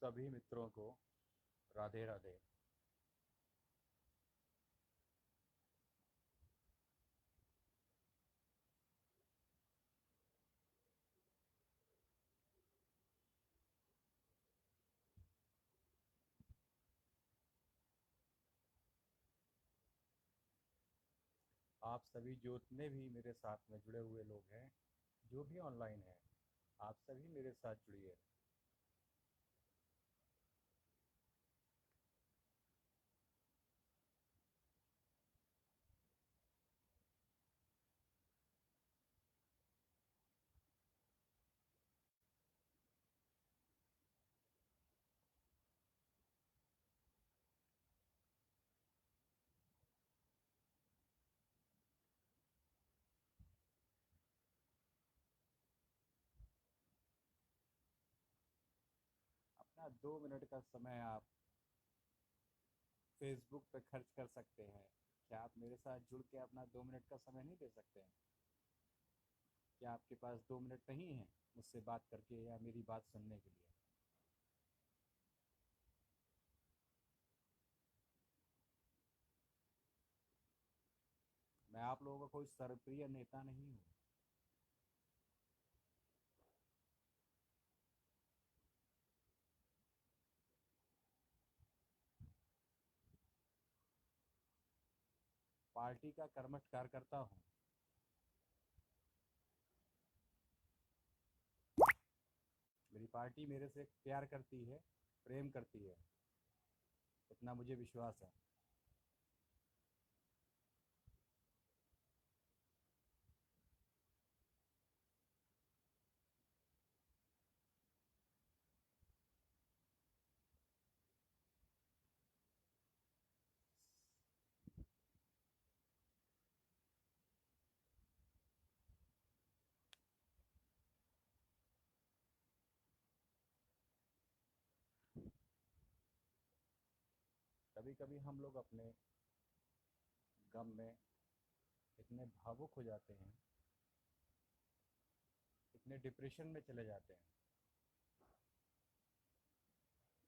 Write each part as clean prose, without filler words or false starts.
सभी मित्रों को राधे राधे। आप सभी जितने भी मेरे साथ में जुड़े हुए लोग हैं, जो भी ऑनलाइन हैं, आप सभी मेरे साथ जुड़िए। अपना 2 मिनट का समय आप फेसबुक पे खर्च कर सकते हैं। क्या आप मेरे साथ जुड़ के अपना 2 मिनट का समय नहीं दे सकते हैं? क्या आपके पास 2 मिनट नहीं है मुझसे बात करके या मेरी बात सुनने के लिए? मैं आप लोगों का कोई सर्वप्रिय नेता नहीं हूँ। पार्टी का कर्मठ कार्यकर्ता हूँ। मेरी पार्टी मेरे से प्यार करती है, प्रेम करती है, इतना मुझे विश्वास है। कभी कभी हम लोग अपने गम में इतने भावुक हो जाते हैं, इतने डिप्रेशन में चले जाते हैं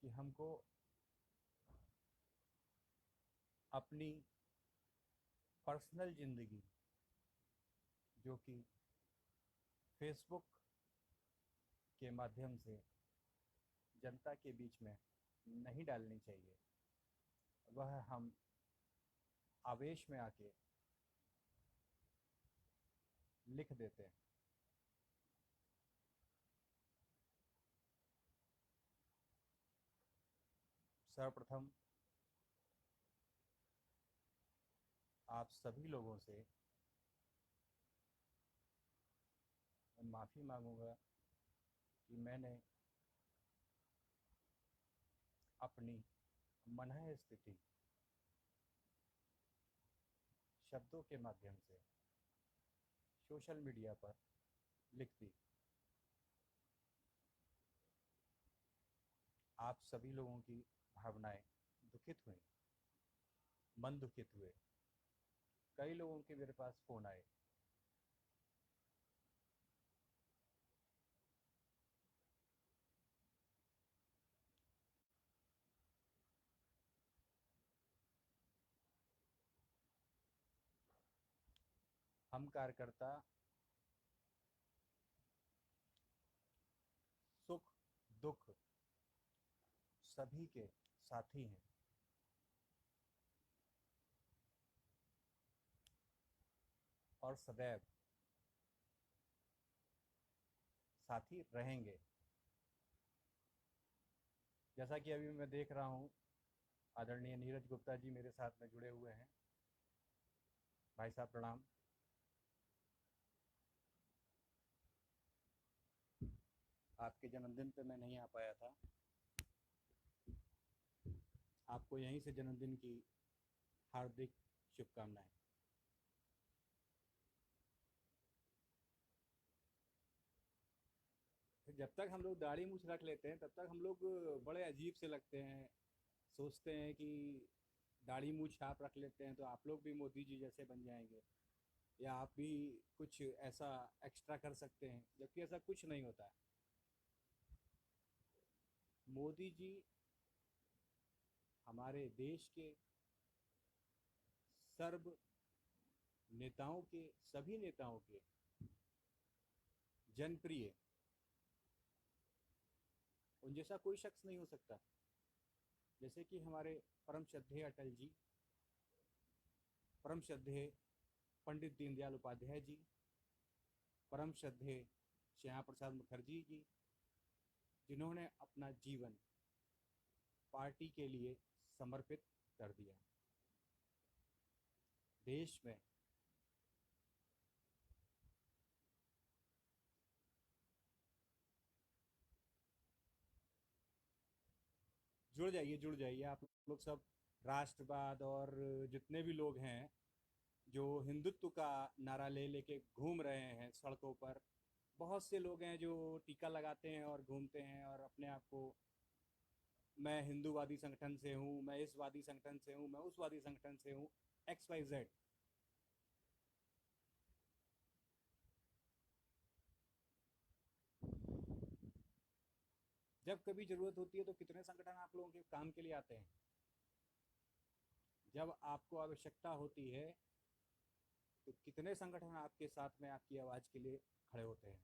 कि हमको अपनी पर्सनल ज़िंदगी, जो कि फेसबुक के माध्यम से जनता के बीच में नहीं डालनी चाहिए। वह हम आवेश में आके लिख देते हैं। सर्वप्रथम आप सभी लोगों से मैं माफ़ी मांगूंगा कि मैंने अपनी मनः स्थिति शब्दों के माध्यम से सोशल मीडिया पर लिख दी। आप सभी लोगों की भावनाएं दुखित हुई, मन दुखित हुए। कई लोगों के मेरे पास फ़ोन आए। हम कार्यकर्ता सुख दुख सभी के साथी हैं और सदैव साथी रहेंगे। जैसा कि अभी मैं देख रहा हूँ, आदरणीय नीरज गुप्ता जी मेरे साथ में जुड़े हुए हैं। भाई साहब प्रणाम। आपके जन्मदिन पे मैं नहीं आ पाया था। आपको यहीं से जन्मदिन की हार्दिक शुभकामनाएं। जब तक हम लोग दाढ़ी मूछ रख लेते हैं तब तक हम लोग बड़े अजीब से लगते हैं। सोचते हैं कि दाढ़ी मूछ आप रख लेते हैं तो आप लोग भी मोदी जी जैसे बन जाएंगे, या आप भी कुछ ऐसा एक्स्ट्रा कर सकते हैं, जबकि ऐसा कुछ नहीं होता है। मोदी जी हमारे देश के सर्व नेताओं के, सभी नेताओं के जनप्रिय, उन जैसा कोई शख्स नहीं हो सकता। जैसे कि हमारे परम श्रद्धेय अटल जी, परम श्रद्धेय पंडित दीनदयाल उपाध्याय जी, परम श्रद्धेय श्यामा प्रसाद मुखर्जी जी, जिन्होंने अपना जीवन पार्टी के लिए समर्पित कर दिया। देश में जुड़ जाइए आप लोग सब। राष्ट्रवाद और जितने भी लोग हैं जो हिंदुत्व का नारा ले लेके घूम रहे हैं सड़कों पर, बहुत से लोग हैं जो टीका लगाते हैं और घूमते हैं और अपने आप को, मैं हिंदूवादी संगठन से हूँ, मैं इस वादी संगठन से हूँ, मैं उस वादी संगठन से हूँ, XYZ। जब कभी जरूरत होती है तो कितने संगठन आप लोगों के काम के लिए आते हैं। जब आपको आवश्यकता होती है तो कितने संगठन आपके साथ में आपकी आवाज के लिए खड़े होते हैं।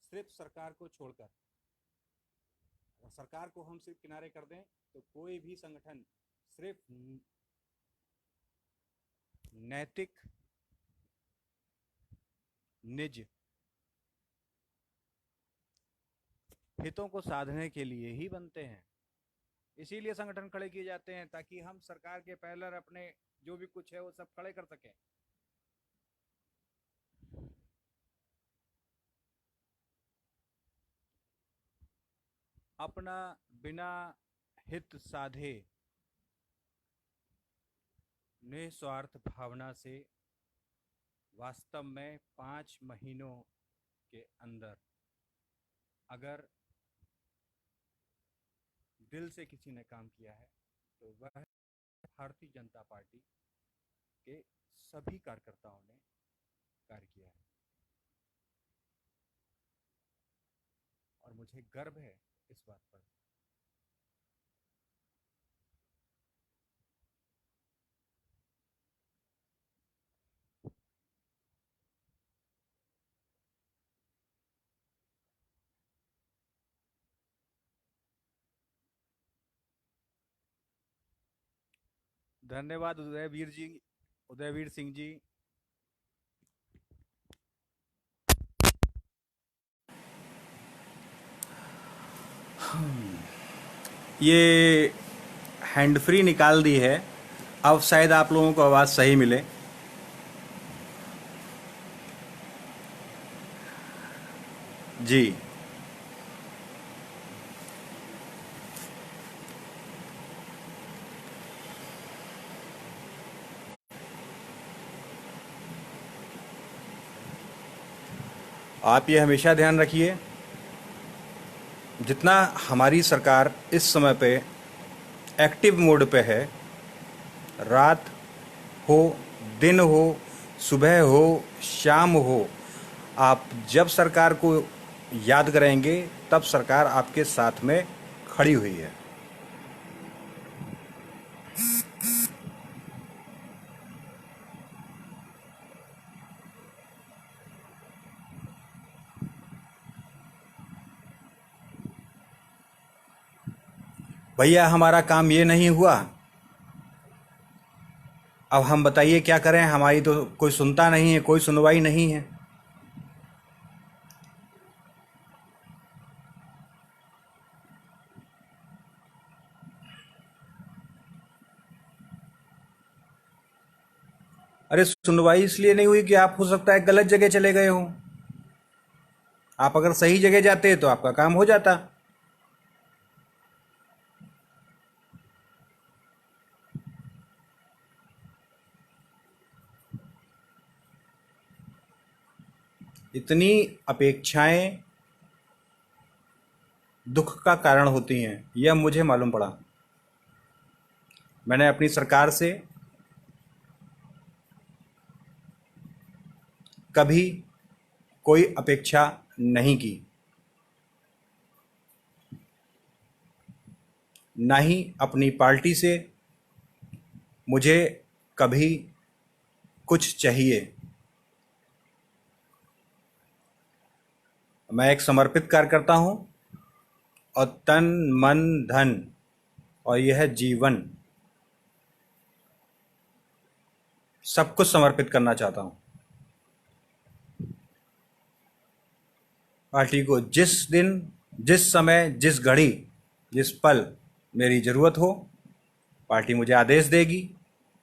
सिर्फ सरकार को छोड़कर, अगर सरकार को हम सिर्फ किनारे कर दें तो कोई भी संगठन सिर्फ नैतिक निज हितों को साधने के लिए ही बनते हैं। इसीलिए संगठन खड़े किए जाते हैं ताकि हम सरकार के पैलर अपने जो भी कुछ है वो सब खड़े कर सकें। अपना बिना हित साधे निस्वार्थ भावना से वास्तव में 5 महीनों के अंदर अगर दिल से किसी ने काम किया है तो वह भारतीय जनता पार्टी के सभी कार्यकर्ताओं ने कार्य किया है। और मुझे गर्व है इस बात पर। धन्यवाद उदयवीर जी, उदयवीर सिंह जी। ये हैंड फ्री निकाल दी है, अब शायद आप लोगों को आवाज़ सही मिले। जी, आप ये हमेशा ध्यान रखिए, जितना हमारी सरकार इस समय पे एक्टिव मोड पे है, रात हो, दिन हो, सुबह हो, शाम हो, आप जब सरकार को याद करेंगे तब सरकार आपके साथ में खड़ी हुई है। भैया हमारा काम ये नहीं हुआ, अब हम बताइए क्या करें, हमारी तो कोई सुनता नहीं है, कोई सुनवाई नहीं है। अरे सुनवाई इसलिए नहीं हुई कि आप हो सकता है गलत जगह चले गए हो। आप अगर सही जगह जाते तो आपका काम हो जाता। इतनी अपेक्षाएं दुख का कारण होती हैं, यह मुझे मालूम पड़ा। मैंने अपनी सरकार से कभी कोई अपेक्षा नहीं की। ना ही अपनी पार्टी से मुझे कभी कुछ चाहिए। मैं एक समर्पित कार्यकर्ता हूँ और तन मन धन और यह जीवन सब कुछ समर्पित करना चाहता हूँ पार्टी को। जिस दिन, जिस समय, जिस घड़ी, जिस पल मेरी ज़रूरत हो, पार्टी मुझे आदेश देगी।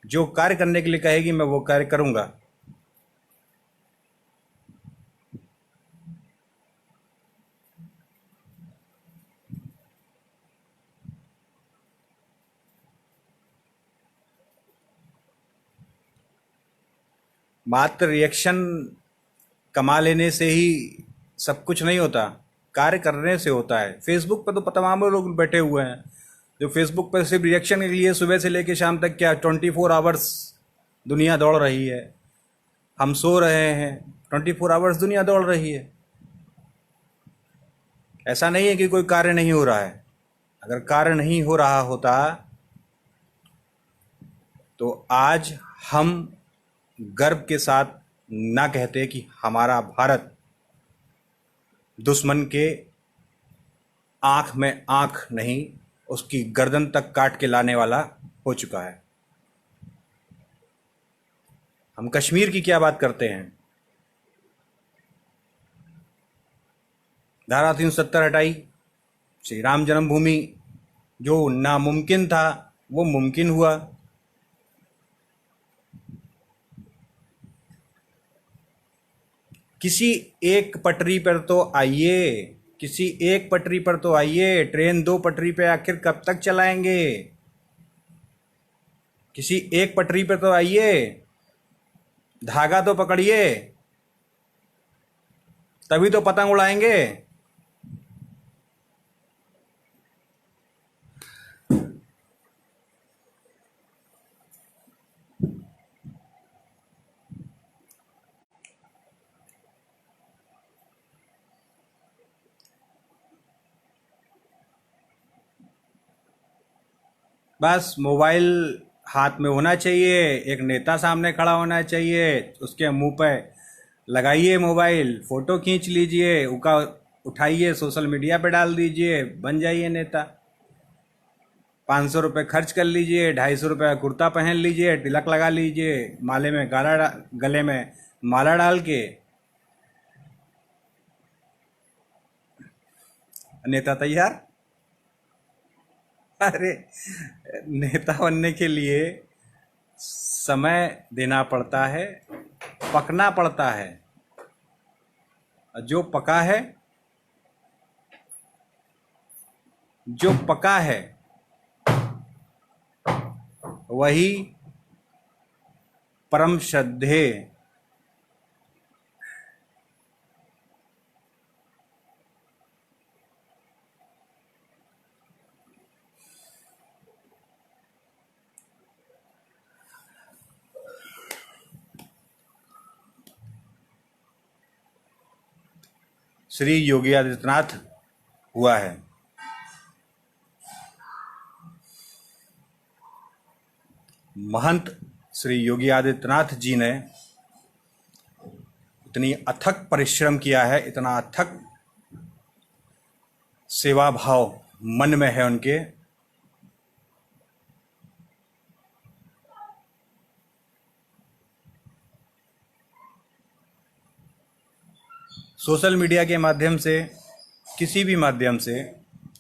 जो कार्य करने के लिए कहेगी मैं वो कार्य करूँगा। मात्र रिएक्शन कमा लेने से ही सब कुछ नहीं होता, कार्य करने से होता है। फेसबुक पर तो तमाम लोग बैठे हुए हैं जो फेसबुक पर सिर्फ रिएक्शन के लिए सुबह से लेकर शाम तक क्या 24 आवर्स दुनिया दौड़ रही है। हम सो रहे हैं, 24 आवर्स दुनिया दौड़ रही है। ऐसा नहीं है कि कोई कार्य नहीं हो रहा है। अगर कार्य नहीं हो रहा होता तो आज हम गर्व के साथ ना कहते कि हमारा भारत दुश्मन के आंख में आंख नहीं, उसकी गर्दन तक काट के लाने वाला हो चुका है। हम कश्मीर की क्या बात करते हैं। धारा 370 हटाई, श्री राम जन्मभूमि जो नामुमकिन था वो मुमकिन हुआ। किसी एक पटरी पर तो आइए, किसी एक पटरी पर तो आइए। ट्रेन दो पटरी पे आखिर कब तक चलाएंगे। किसी एक पटरी पर तो आइए, धागा तो पकड़िए, तभी तो पतंग उड़ाएंगे। बस मोबाइल हाथ में होना चाहिए, एक नेता सामने खड़ा होना चाहिए, उसके मुंह पे लगाइए मोबाइल, फोटो खींच लीजिए, उका उठाइए सोशल मीडिया पे डाल दीजिए, बन जाइए नेता। 500 रुपये खर्च कर लीजिए, 250 रुपये का कुर्ता पहन लीजिए, तिलक लगा लीजिए, माले में गले में माला डाल के नेता तैयार। अरे, नेता बनने के लिए समय देना पड़ता है, पकना पड़ता है। जो पका है, जो पका है वही परम श्रद्धेय श्री योगी आदित्यनाथ हुआ है। महंत श्री योगी आदित्यनाथ जी ने इतनी अथक परिश्रम किया है, इतना अथक सेवा भाव मन में है उनके। सोशल मीडिया के माध्यम से, किसी भी माध्यम से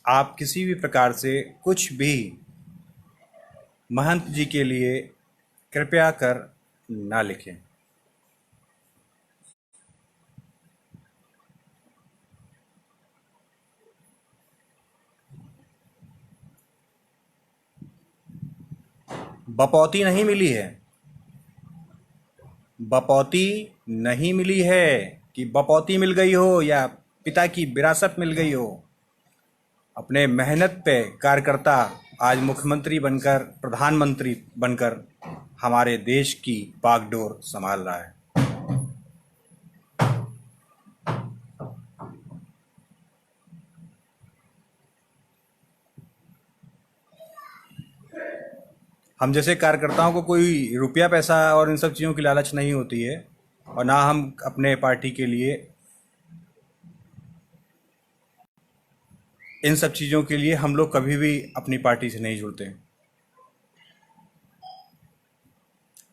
आप किसी भी प्रकार से कुछ भी महंत जी के लिए कृपया कर ना लिखें। बपौती नहीं मिली है, बपौती नहीं मिली है कि बपौती मिल गई हो या पिता की विरासत मिल गई हो। अपने मेहनत पे कार्यकर्ता आज मुख्यमंत्री बनकर, प्रधानमंत्री बनकर हमारे देश की बागडोर संभाल रहा है। हम जैसे कार्यकर्ताओं को कोई रुपया पैसा और इन सब चीज़ों की लालच नहीं होती है, और ना हम अपने पार्टी के लिए इन सब चीज़ों के लिए हम लोग कभी भी अपनी पार्टी से नहीं जुड़ते।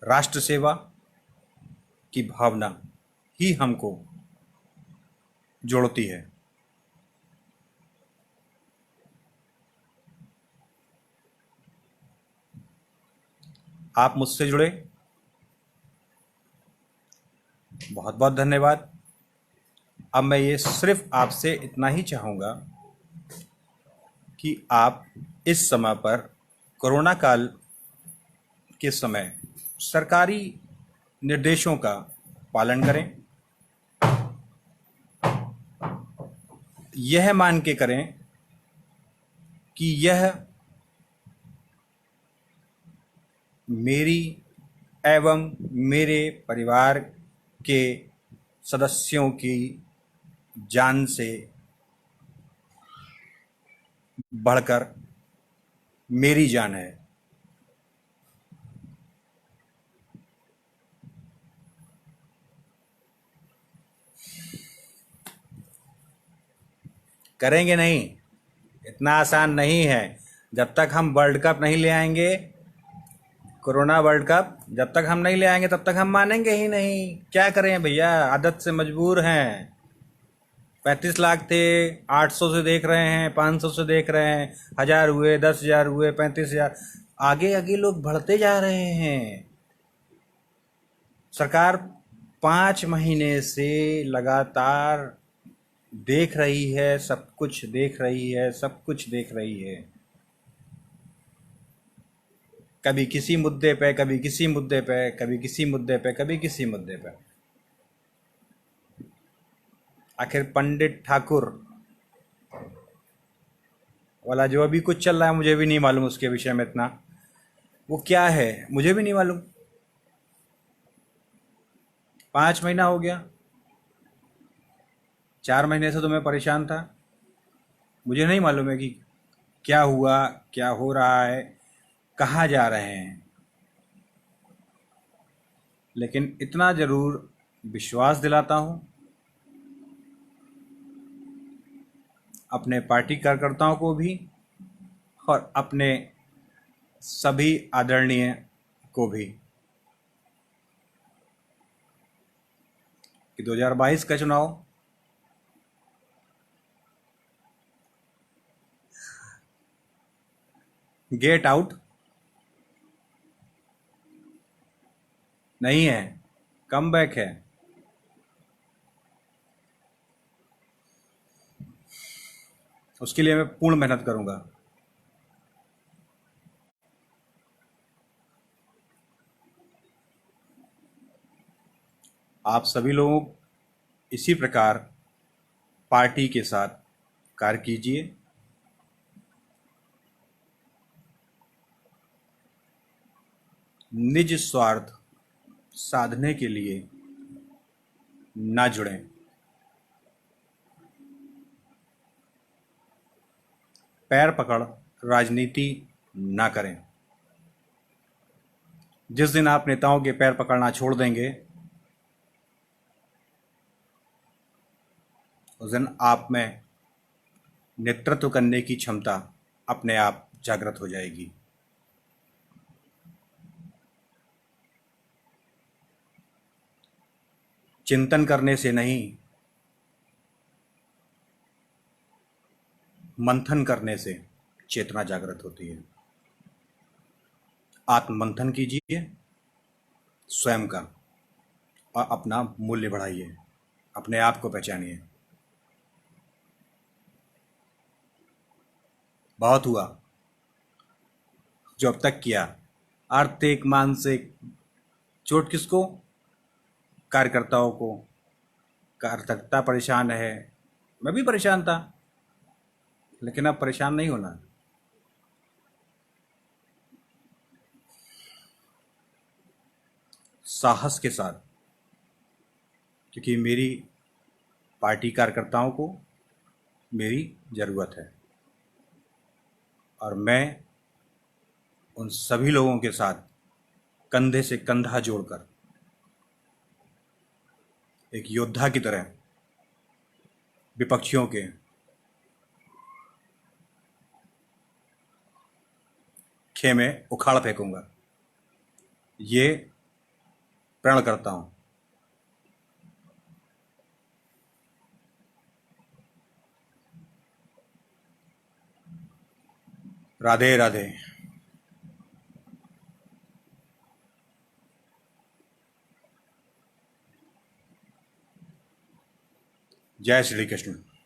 राष्ट्र सेवा की भावना ही हमको जोड़ती है। आप मुझसे जुड़े, बहुत बहुत धन्यवाद। अब मैं ये सिर्फ आपसे इतना ही चाहूँगा कि आप इस समय पर कोरोना काल के समय सरकारी निर्देशों का पालन करें। यह मान के करें कि यह मेरी एवं मेरे परिवार के सदस्यों की जान से बढ़कर मेरी जान है। करेंगे नहीं, इतना आसान नहीं है। जब तक हम वर्ल्ड कप नहीं ले आएंगे, कोरोना वर्ल्ड कप जब तक हम नहीं ले आएंगे तब तक हम मानेंगे ही नहीं। क्या करें भैया, आदत से मजबूर हैं। 35 लाख थे, 800 से देख रहे हैं, 500 से देख रहे हैं, 1000 हुए, 10,000 हुए, 35,000, आगे आगे लोग बढ़ते जा रहे हैं। सरकार 5 महीने से लगातार देख रही है, सब कुछ देख रही है, सब कुछ देख रही है। कभी किसी मुद्दे पे, कभी किसी मुद्दे पे, कभी किसी मुद्दे पे, कभी किसी मुद्दे पे। आखिर पंडित ठाकुर वाला जो अभी कुछ चल रहा है, मुझे भी नहीं मालूम उसके विषय में इतना, वो क्या है मुझे भी नहीं मालूम। 5 महीना हो गया, 4 महीने से तो मैं परेशान था। मुझे नहीं मालूम है कि क्या हुआ, क्या हो रहा है, कहाँ जा रहे हैं। लेकिन इतना ज़रूर विश्वास दिलाता हूँ अपने पार्टी कार्यकर्ताओं को भी और अपने सभी आदरणीय को भी कि 2022 का चुनाव गेट आउट नहीं है, कमबैक है। उसके लिए मैं पूर्ण मेहनत करूंगा। आप सभी लोग इसी प्रकार पार्टी के साथ कार्य कीजिए। निज स्वार्थ साधने के लिए ना जुड़ें। पैर पकड़ राजनीति ना करें। जिस दिन आप नेताओं के पैर पकड़ना छोड़ देंगे, उस दिन आप में नेतृत्व करने की क्षमता अपने आप जागृत हो जाएगी। चिंतन करने से नहीं, मंथन करने से चेतना जागृत होती है। आत्म मंथन कीजिए स्वयं का और अपना मूल्य बढ़ाइए, अपने आप को पहचानिए। बहुत हुआ जो अब तक किया। आर्थिक मानसिक चोट किसको? कार्यकर्ताओं को। कार्यकर्ता परेशान है, मैं भी परेशान था, लेकिन अब परेशान नहीं होना। साहस के साथ, क्योंकि मेरी पार्टी कार्यकर्ताओं को मेरी ज़रूरत है और मैं उन सभी लोगों के साथ कंधे से कंधा जोड़कर एक योद्धा की तरह विपक्षियों के खेमे उखाड़ फेंकूंगा, ये प्रण करता हूं। राधे राधे। जय श्री कृष्ण।